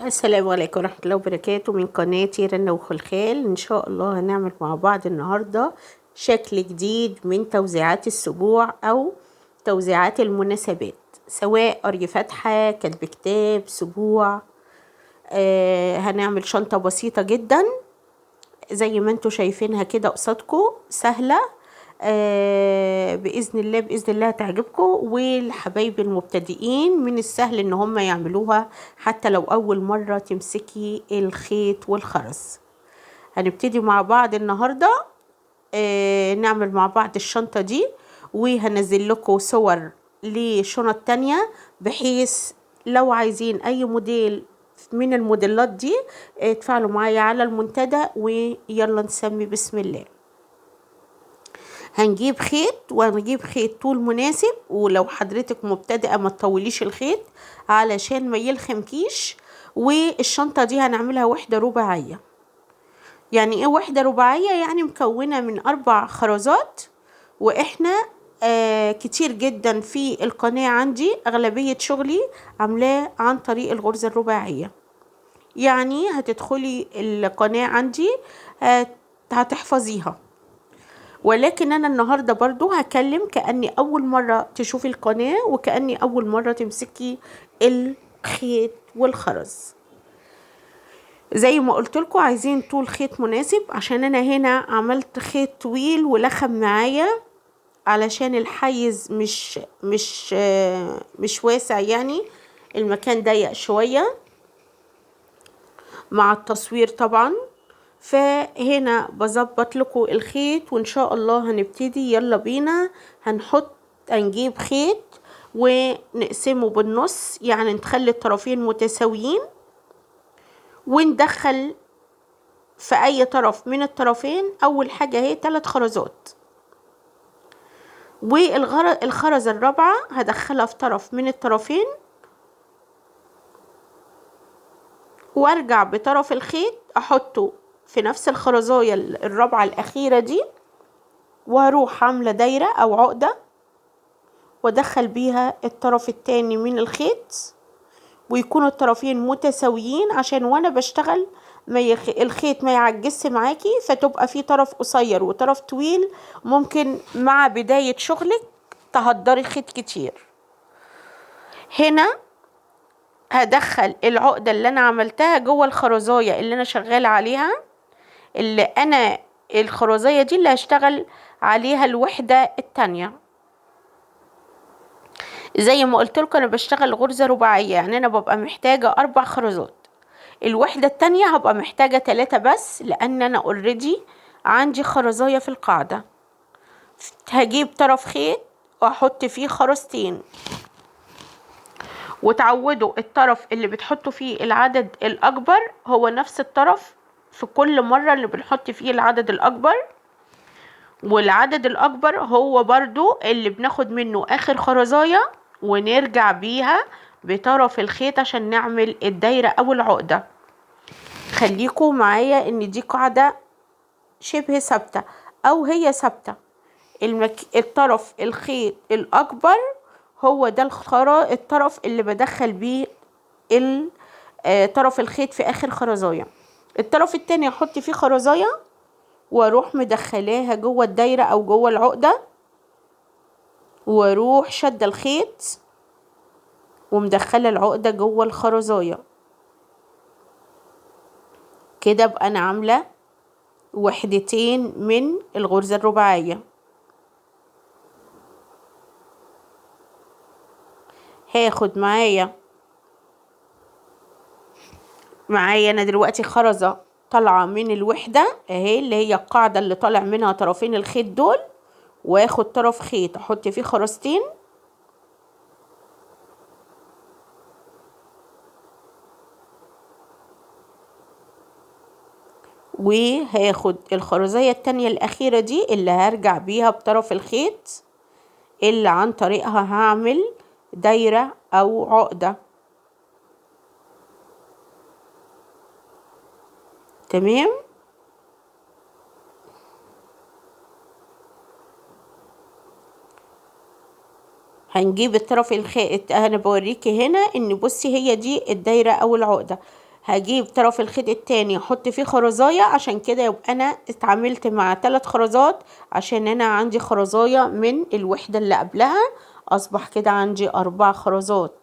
السلام عليكم ورحمة الله وبركاته من قناتي رنا وخلخال. إن شاء الله هنعمل مع بعض النهاردة شكل جديد من توزيعات السبوع أو توزيعات المناسبات، سواء قرية فاتحة، كتب كتاب، سبوع. هنعمل شنطة بسيطة جدا زي ما انتوا شايفينها كده قصادكم، سهلة. بإذن الله بإذن الله هتعجبكم، والحبايب المبتدئين من السهل ان هم يعملوها حتى لو اول مرة تمسكي الخيط والخرز. هنبتدي مع بعض النهاردة نعمل مع بعض الشنطة دي، وهنزل لكم صور لشنط تانية بحيث لو عايزين اي موديل من الموديلات دي اتفاعلوا معايا على المنتدى. ويلا نسمي بسم الله. هنجيب خيط وهنجيب خيط طول مناسب، ولو حضرتك مبتدئة ما تطوليش الخيط علشان ما يلخمكيش. والشنطة دي هنعملها وحدة رباعية. يعني ايه وحدة رباعية؟ يعني مكونة من 4 خرزات، واحنا كتير جدا في القناة عندي اغلبية شغلي عاملاه عن طريق الغرزة الرباعية. يعني هتدخلي القناة عندي هتحفظيها، ولكن انا النهاردة برضو هكلم كأني اول مرة تشوفي القناة وكأني اول مرة تمسكي الخيط والخرز. زي ما قلت لكم عايزين طول خيط مناسب، عشان انا هنا عملت خيط طويل ولخم معايا علشان الحيز مش واسع، يعني المكان ضيق شوية مع التصوير طبعا. فهنا بظبط لكم الخيط وان شاء الله هنبتدي. يلا بينا. هنجيب خيط ونقسمه بالنص، يعني نخلي الطرفين متساويين، وندخل في اي طرف من الطرفين اول حاجة هي 3 خرزات، والخرزة الرابعة هدخلها في طرف من الطرفين، وارجع بطرف الخيط احطه في نفس الخرزاية الرابعة الأخيرة دي، وهروح عاملة دايرة أو عقدة وادخل بيها الطرف التاني من الخيط، ويكونوا الطرفين متساويين عشان وانا بشتغل الخيط ما يعجزش معاكي، فتبقى في طرف قصير وطرف طويل، ممكن مع بداية شغلك تهدري خيط كتير. هنا هدخل العقدة اللي انا عملتها جوه الخرزاية اللي انا شغالة عليها، اللي انا الخرزاية دي اللي هشتغل عليها الوحدة التانية. زي ما قلت لكم انا بشتغل غرزة رباعية، يعني انا ببقى محتاجة 4 خرزات. الوحدة التانية هبقى محتاجة 3 بس، لان انا اوريدي عندي خرزاية في القاعدة. هجيب طرف خيط واحط فيه خرزتين، وتعودوا الطرف اللي بتحطوا فيه العدد الاكبر هو نفس الطرف في كل مرة اللي بنحط فيه العدد الاكبر، والعدد الاكبر هو برضو اللي بناخد منه اخر خرزاية ونرجع بيها بطرف الخيط عشان نعمل الدايرة او العقدة. خليكم معايا ان دي قاعدة شبه ثابتة او هي ثابتة. الطرف الخيط الاكبر هو ده الطرف اللي بدخل بيه طرف الخيط في اخر خرزاية. الطرف التاني احط فيه خرزاية واروح مدخلاها جوه الدايرة او جوه العقدة، واروح شد الخيط ومدخله العقدة جوه الخرزاية كده. بقى انا عاملة وحدتين من الغرزة الرباعية. هاخد معايا انا دلوقتي خرزة طالعة من الوحدة اهي، اللي هي القاعدة اللي طالع منها طرفين الخيط دول، واخد طرف خيط احط فيه خرزتين، وهاخد الخرزية التانية الأخيرة دي اللي هرجع بيها بطرف الخيط اللي عن طريقها هعمل دايرة أو عقدة. تمام. هنجيب الطرف الخيط، انا بوريكي هنا ان بصي هي دي الدايرة او العقدة. هجيب طرف الخيط التاني احط فيه خرزاية، عشان كده يبقى انا اتعاملت مع 3 خرزات، عشان انا عندي خرزاية من الوحدة اللي قبلها. اصبح كده عندي 4 خرزات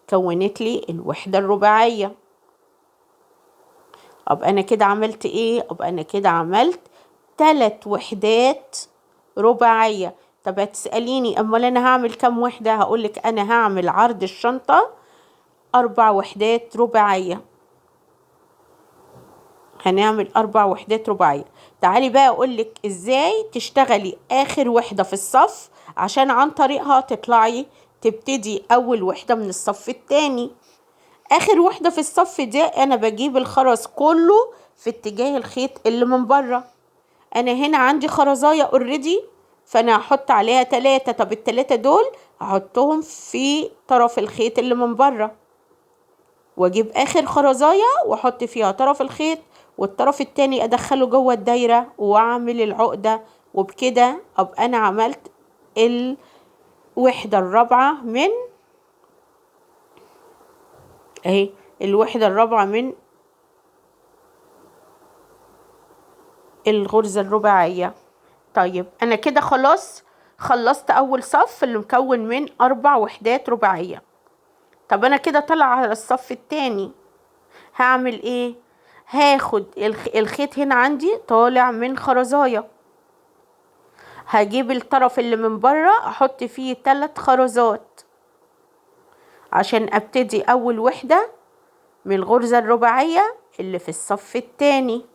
كونت لي الوحدة الرباعية. ابقى انا كده عملت ايه؟ ابقى انا كده عملت 3 وحدات رباعية. طب هتسأليني امال انا هعمل كام وحدة؟ هقولك انا هعمل عرض الشنطة 4 وحدات رباعية. هنعمل 4 وحدات رباعية. تعالي بقى اقولك ازاي تشتغلي اخر وحدة في الصف، عشان عن طريقها تطلعي تبتدي اول وحدة من الصف التاني. اخر وحدة في الصف ده انا بجيب الخرز كله في اتجاه الخيط اللي من بره. انا هنا عندي خرزاية اوريدي، فانا هحط عليها 3. طب ال3 دول هحطهم في طرف الخيط اللي من بره، واجيب اخر خرزاية واحط فيها طرف الخيط، والطرف التاني ادخله جوه الدايرة واعمل العقدة. وبكده ابقى انا عملت الوحدة الرابعة من اهي، الوحدة الرابعة من الغرزة الرباعية. طيب انا كده خلاص خلصت اول صف اللي مكون من 4 وحدات رباعية. طب انا كده طلع على الصف التاني، هعمل ايه؟ هاخد الخيط هنا عندي طالع من خرزاية، هجيب الطرف اللي من بره احط فيه 3 خرزات عشان ابتدي اول وحدة من الغرزة الرباعية اللي في الصف التاني.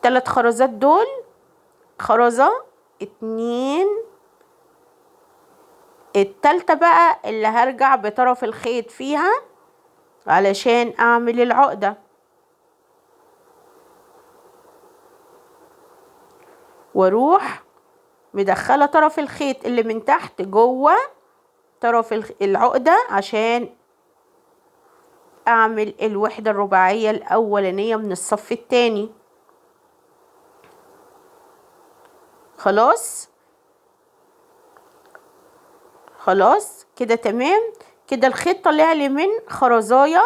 3 خرزات دول خرزة 2، التالتة بقى اللي هرجع بطرف الخيط فيها علشان اعمل العقدة، واروح مدخلة طرف الخيط اللي من تحت جوه طرف العقدة عشان اعمل الوحدة الرباعية الاولانية من الصف التاني. خلاص كده تمام. كده الخيط طلع لي من خرزاية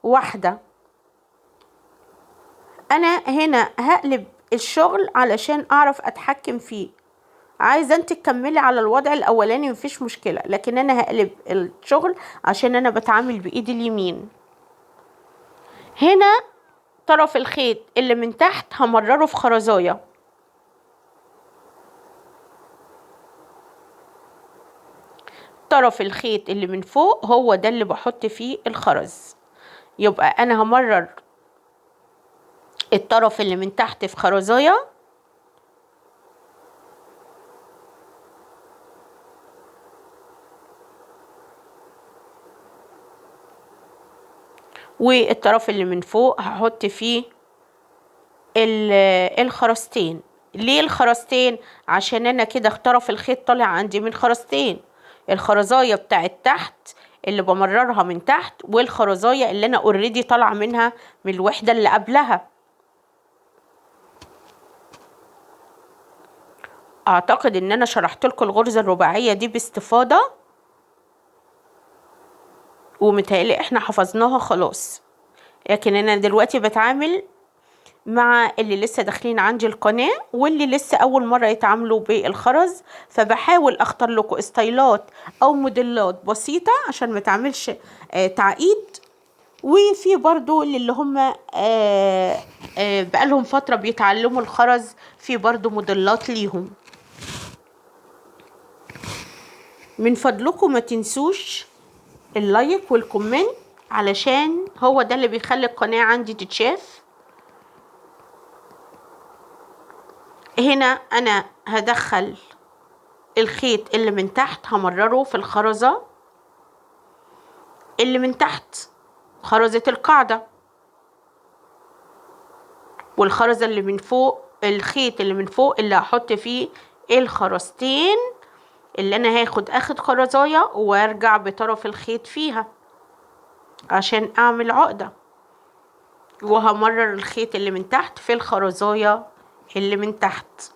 واحدة. انا هنا هقلب الشغل علشان اعرف اتحكم فيه. عايزه انت تكملي على الوضع الاولاني مفيش مشكلة، لكن انا هقلب الشغل عشان انا بتعامل بايدي اليمين. هنا طرف الخيط اللي من تحت همرره في خرزاية، طرف الخيط اللي من فوق هو ده اللي بحط فيه الخرز. يبقى انا همرر الطرف اللي من تحت في خرزاية، والطرف اللي من فوق هحط فيه الخرزتين. ليه الخرزتين؟ عشان انا كده طرف الخيط طالع عندي من خرزتين، الخرزاية بتاعت تحت اللي بمررها من تحت، والخرزاية اللي انا اوريدي طالعه منها من الوحدة اللي قبلها. اعتقد ان انا شرحت لكم الغرزة الرباعية دي باستفاضة، ومتهيألي احنا حفظناها خلاص. لكن انا دلوقتي بتعامل مع اللي لسه داخلين عندي القناة واللي لسه اول مرة يتعاملوا بالخرز، فبحاول اختار لكم استايلات او موديلات بسيطة عشان ما تعملش تعقيد. وفي برضو اللي هم بقالهم فترة بيتعلموا الخرز، في برضو موديلات ليهم. من فضلكم ما تنسوش اللايك والكومنت، علشان هو ده اللي بيخلي القناة عندي تتشاف. هنا انا هدخل الخيط اللي من تحت همرره في الخرزة اللي من تحت، خرزة القاعدة، والخرزة اللي من فوق الخيط اللي من فوق اللي هحط فيه الخرزتين اللي انا هاخد خرزاية وارجع بطرف الخيط فيها عشان اعمل عقدة، وهمرر الخيط اللي من تحت في الخرزاية اللي من تحت.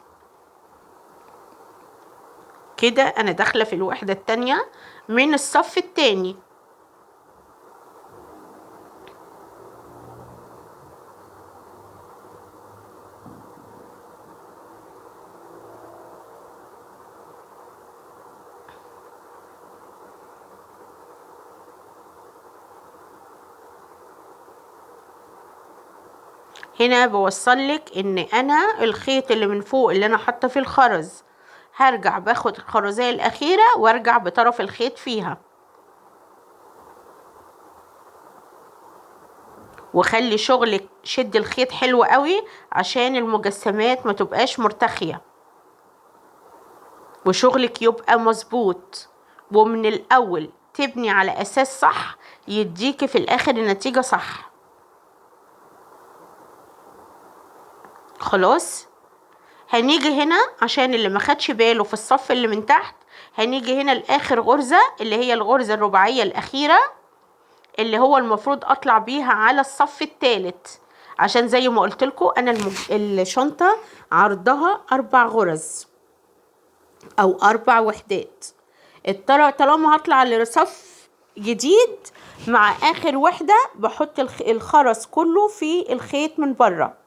كده انا داخلة في الوحدة التانية من الصف التاني. هنا بوصلك ان انا الخيط اللي من فوق اللي انا حاطه فيه الخرز هرجع باخد الخرزية الاخيرة وارجع بطرف الخيط فيها، وخلي شغلك شد الخيط حلو قوي عشان المجسمات ما تبقاش مرتخية وشغلك يبقى مظبوط، ومن الاول تبني على اساس صح يديكي في الاخر النتيجة صح. خلاص، هنيجي هنا عشان اللي ما خدش باله في الصف اللي من تحت، هنيجي هنا لاخر غرزة اللي هي الغرزة الرباعية الاخيرة اللي هو المفروض اطلع بيها على الصف الثالث، عشان زي ما قلت لكم انا الشنطة عرضها 4 غرز او 4 وحدات. طالما هطلع لصف جديد مع اخر وحدة بحط الخرز كله في الخيط من بره.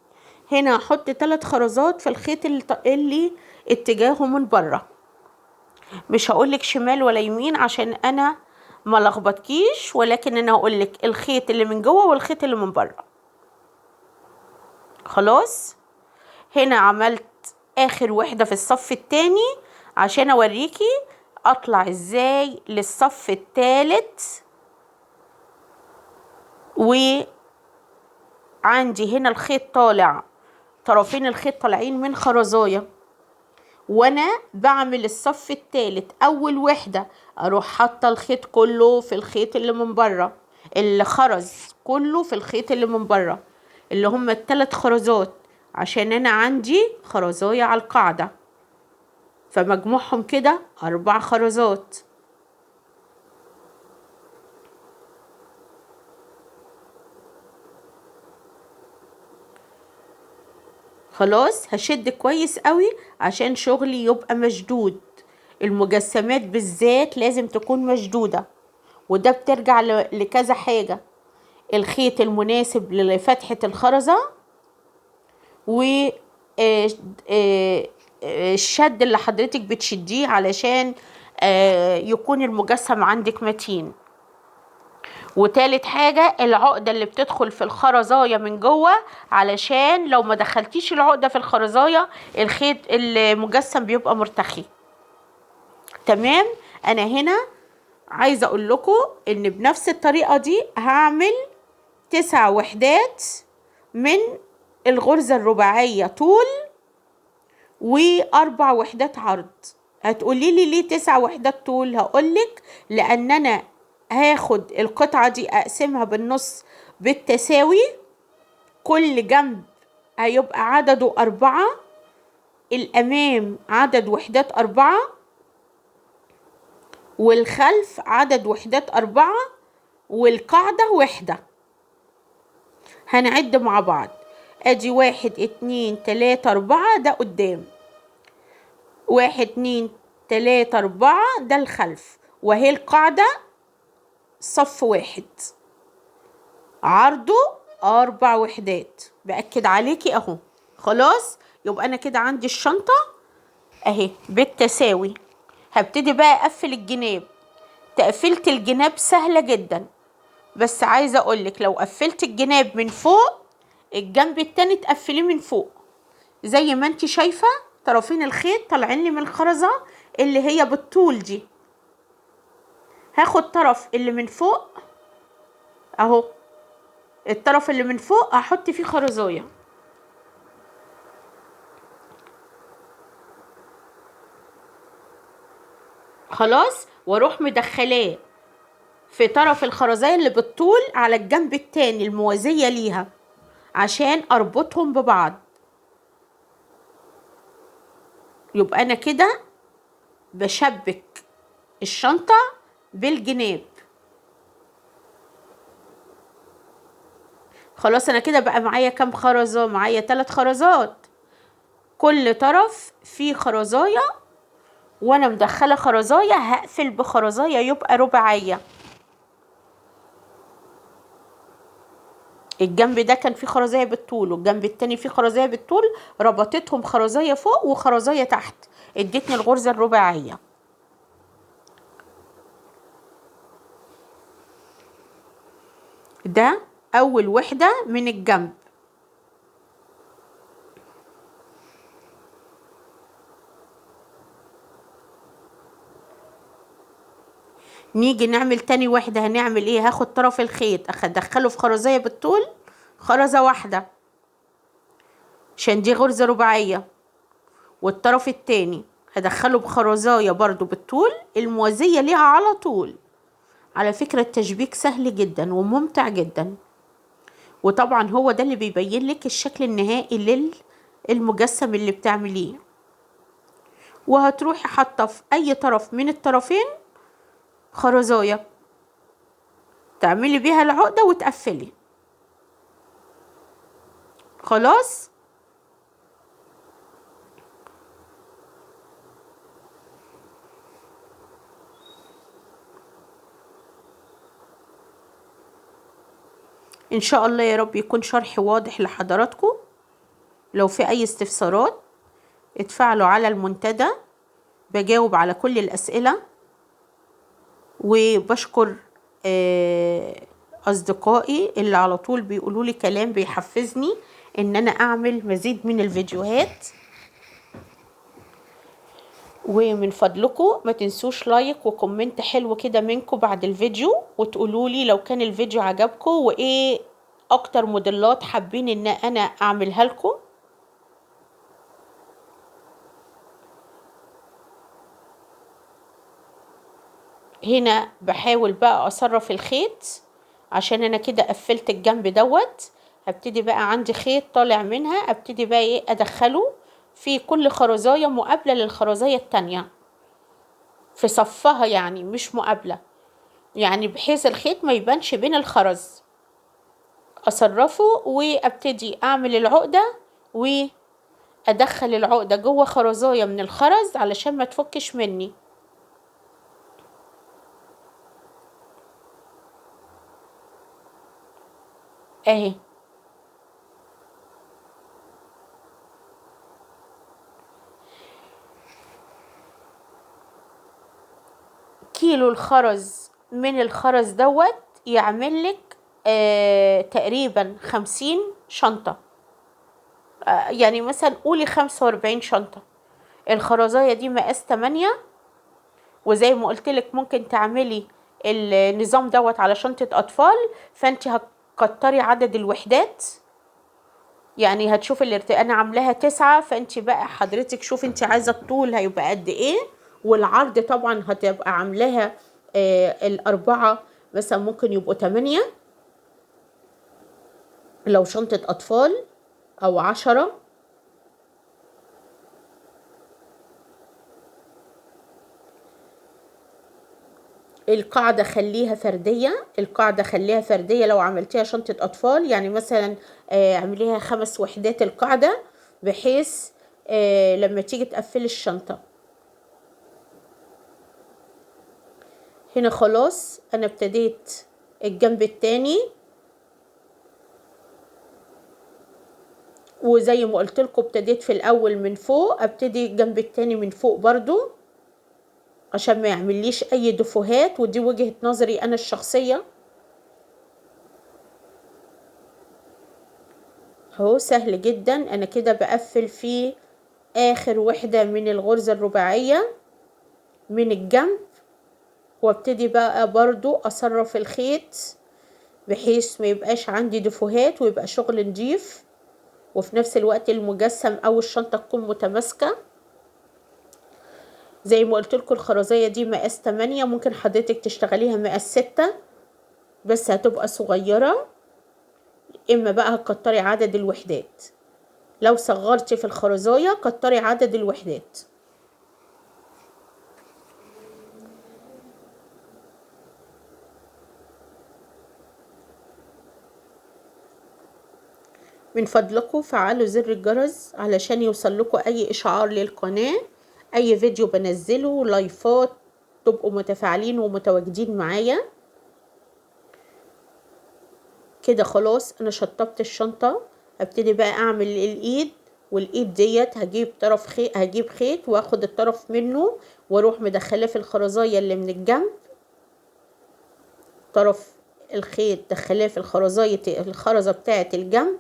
هنا هحط 3 خرزات في الخيط اللي اتجاهه من بره، مش هقولك شمال ولا يمين عشان انا ما لخبطكيش، ولكن انا هقولك الخيط اللي من جوه والخيط اللي من بره. خلاص، هنا عملت اخر وحدة في الصف التاني عشان اوريكي اطلع ازاي للصف الثالث. وعندي هنا الخيط طالع، طرفين الخيط طالعين من خرزايه، وانا بعمل الصف الثالث اول وحدة اروح حاطه الخيط كله في الخيط اللي من بره، الخرز كله في الخيط اللي من بره اللي هم ال3 خرزات، عشان انا عندي خرزايه على القاعدة فمجموعهم كده 4 خرزات. خلاص، هشد كويس قوي عشان شغلي يبقى مشدود. المجسمات بالذات لازم تكون مشدودة، وده بترجع لكذا حاجة: الخيط المناسب لفتحة الخرزة، والشد اللي حضرتك بتشديه علشان يكون المجسم عندك متين. وتالت حاجة العقدة اللي بتدخل في الخرزاية من جوه، علشان لو ما دخلتيش العقدة في الخرزاية الخيط المجسم بيبقى مرتخي. تمام. انا هنا عايزة اقول لكم ان بنفس الطريقة دي هعمل 9 وحدات من الغرزة الرباعية طول و4 وحدات عرض. هتقولي لي ليه 9 وحدات طول؟ هقولك لان انا هاخد القطعة دي اقسمها بالنص بالتساوي، كل جنب هيبقى عدده 4، الامام عدد وحدات 4، والخلف عدد وحدات 4، والقاعدة وحدة. هنعد مع بعض، ادي 1 2 3 4 ده قدام، 1 2 3 4 ده الخلف، وهي القاعدة صف واحد عرضه 4 وحدات. بأكد عليكي اهو. خلاص، يبقى انا كده عندي الشنطة اهي بالتساوي. هبتدي بقى اقفل الجناب. تقفيلة الجناب سهلة جدا، بس عايزة اقولك لو قفلت الجناب من فوق الجنب التاني تقفليه من فوق زي ما انت شايفة. طرفين الخيط طالعين لي من الخرزة اللي هي بالطول دي، هاخد طرف اللي من فوق اهو، الطرف اللي من فوق هحط فيه خرزاية. خلاص، واروح مدخلاه في طرف الخرزاية اللي بالطول على الجنب التاني الموازية ليها عشان اربطهم ببعض. يبقى انا كده بشبك الشنطة بالجناب. خلاص، انا كده بقى معايا كام خرزة؟ معايا 3 خرزات، كل طرف فيه خرزاية، وانا مدخلة خرزاية هقفل بخرزاية يبقى رباعية. الجنب ده كان فيه خرزاية بالطول والجنب التاني فيه خرزاية بالطول، ربطتهم خرزاية فوق وخرزاية تحت، ادتني الغرزة الرباعية. ده اول وحدة من الجنب. نيجي نعمل تاني وحدة، هنعمل ايه؟ هاخد طرف الخيط ادخله في خرزية بالطول، خرزة واحدة عشان دي غرزة رباعية، والطرف التاني هدخله بخرزاية برضو بالطول الموازية ليها على طول. على فكرة التشبيك سهل جدا وممتع جدا، وطبعا هو ده اللي بيبين لك الشكل النهائي للمجسم اللي بتعمليه. وهتروحي حاطة في اي طرف من الطرفين خرزاية تعملي بيها العقدة وتقفلي. خلاص. ان شاء الله يا رب يكون شرحي واضح لحضراتكم. لو في اي استفسارات اتفاعلوا على المنتدى، بجاوب على كل الاسئلة. وبشكر اصدقائي اللي على طول بيقولوا لي كلام بيحفزني ان انا اعمل مزيد من الفيديوهات. ومن فضلكم ما تنسوش لايك وكومنت حلو كده منكم بعد الفيديو، وتقولوا لي لو كان الفيديو عجبكم وايه اكتر موديلات حابين ان انا اعملها لكم. هنا بحاول بقى اصرف الخيط عشان انا كده قفلت الجنب دوت. هبتدي بقى عندي خيط طالع منها، ابتدي بقى ايه ادخله في كل خرزاية مقابلة للخرزاية التانية في صفها، يعني مش مقابلة، يعني بحيث الخيط ما يبانش بين الخرز. اصرفه وابتدي اعمل العقدة وادخل العقدة جوه خرزاية من الخرز علشان ما تفكش مني اهي. كيلو الخرز من الخرز دوت يعمل لك تقريبا 50 شنطة. يعني مثلا قولي 45 شنطة. الخرزاية دي مقاس 8، وزي ما قلت لك ممكن تعملي النظام دوت على شنطة أطفال، فانت هتكتري عدد الوحدات. يعني هتشوفي الارتقاء انا عاملاها 9، فانت بقى حضرتك شوفي انت عايزة الطول هيبقى قد ايه، والعرض طبعا هتبقى عاملاها الأربعة مثلا ممكن يبقوا 8 لو شنطة أطفال، أو 10. القاعدة خليها فردية، القاعدة خليها فردية لو عملتيها شنطة أطفال، يعني مثلا اعمليها 5 وحدات القاعدة، بحيث لما تيجي تقفلي الشنطة. هنا خلاص أنا ابتديت الجنب التاني، وزي ما قلت لكم ابتديت في الأول من فوق، ابتدي الجنب التاني من فوق برضو عشان ما يعمليش أي دفوهات، ودي وجهة نظري أنا الشخصية. اهو سهل جدا. انا كده بقفل في اخر وحدة من الغرزة الرباعية من الجنب، وابتدي بقى برضو اصرف الخيط بحيث ما يبقاش عندي دفوهات ويبقى شغل نضيف، وفي نفس الوقت المجسم او الشنطة تكون متماسكة. زي ما قلت لكم الخرزية دي مقاس 8، ممكن حضرتك تشتغليها مقاس 6 بس هتبقى صغيرة. اما بقى هتكتري عدد الوحدات، لو صغرتي في الخرزاية كتري عدد الوحدات. من فضلكم فعلوا زر الجرس علشان يوصل لكم اي اشعار للقناة، اي فيديو بنزله، لايفات، تبقوا متفاعلين ومتواجدين معايا. كده خلاص انا شطبت الشنطة. ابتدي بقى اعمل الايد، والايد ديت هجيب خيط واخد الطرف منه واروح مدخلاه في الخرزاية اللي من الجنب. طرف الخيط دخلاه في الخرزة بتاعة الجنب،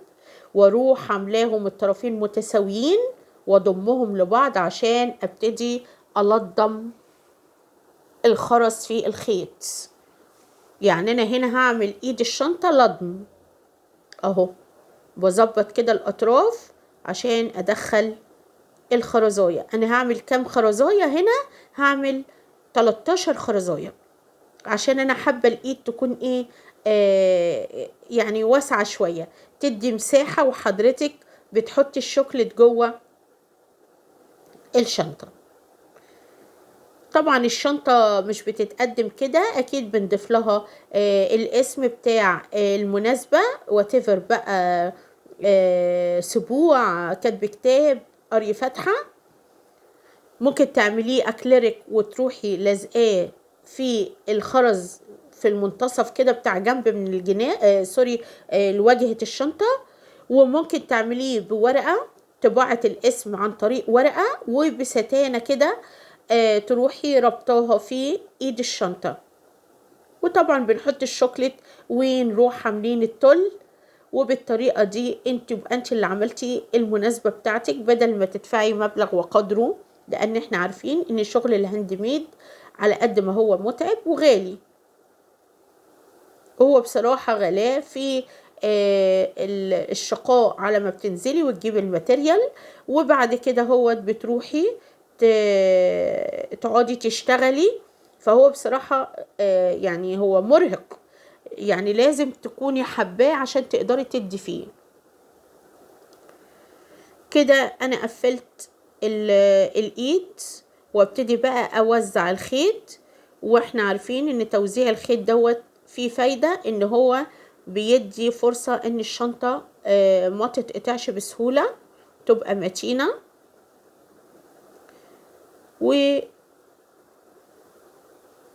واروح عاملاهم الطرفين متساويين واضمهم لبعض عشان ابتدي الضم الخرز في الخيط. يعني انا هنا هعمل ايد الشنطة لضم اهو، بظبط كده الاطراف عشان ادخل الخرزاية. انا هعمل كام خرزاية هنا؟ هعمل 13 خرزاية، عشان انا حابة الايد تكون ايه، يعني واسعة شوية، تدي مساحة وحضرتك بتحطي الشوكليت جوه الشنطة. طبعا الشنطة مش بتتقدم كده، اكيد بنضيف لها الاسم بتاع المناسبة whatever بقى، سبوع، كاتب كتاب، قري فاتحة. ممكن تعمليه اكليريك وتروحي لازقاه في الخرز في المنتصف كده بتاع جنب من الجناح، سوري، لواجهة الشنطة. وممكن تعمليه بورقة، طباعة الاسم عن طريق ورقة وبستانة كده، تروحي ربطاها في ايد الشنطة. وطبعا بنحط الشوكليت ونروح عاملين التل. وبالطريقة دي انت اللي عملتي المناسبة بتاعتك، بدل ما تدفعي مبلغ وقدره، لان احنا عارفين ان شغل الهاند ميد على قد ما هو متعب وغالي، هو بصراحة غلاه في الشقاء على ما بتنزلي وتجيبي الماتيريال، وبعد كده هو بتروحي تقعدي تشتغلي. فهو بصراحة يعني هو مرهق، يعني لازم تكوني حباه عشان تقدري تدي فيه. كده انا قفلت الايد، وابتدي بقى اوزع الخيط. واحنا عارفين ان توزيع الخيط دوت فيه فايدة، ان هو بيدي فرصة ان الشنطة ما تتقطعش بسهولة، تبقى متينة.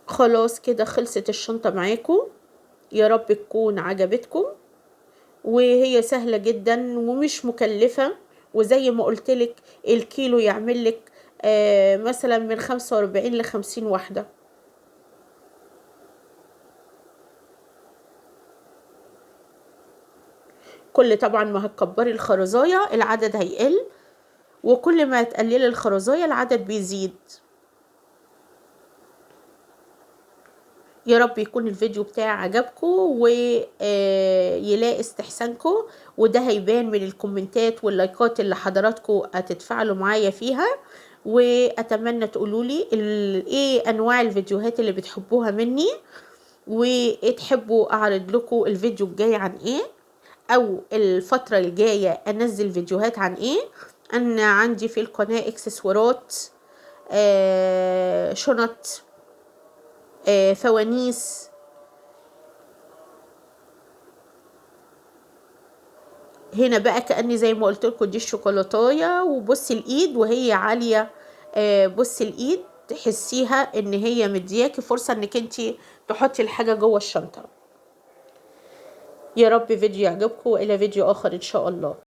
وخلاص كده خلصت الشنطة معاكم، يا رب تكون عجبتكم. وهي سهلة جدا ومش مكلفة، وزي ما قلتلك الكيلو يعملك مثلا من 45 ل50 واحدة. كل طبعا ما هتكبري الخرزاية العدد هيقل، وكل ما تقللي الخرزاية العدد بيزيد. يا رب يكون الفيديو بتاعي عجبكم ويلاقي استحسانكم، وده هيبان من الكومنتات واللايكات اللي حضراتكم هتتفاعلوا معايا فيها. واتمنى تقولولي ايه انواع الفيديوهات اللي بتحبوها مني، وتحبوا اعرض لكم الفيديو الجاي عن ايه، او الفترة الجاية انزل فيديوهات عن ايه. انا عندي في القناة اكسسوارات، شنط، فوانيس. هنا بقى كأني زي ما قلت لكم دي الشوكولاتايه، وبصي الايد وهي عاليه، بصي الايد تحسيها ان هي مدياكي فرصه انك انتي تحطي الحاجه جوه الشنطه. يا رب فيديو يعجبكم، والى فيديو اخر ان شاء الله.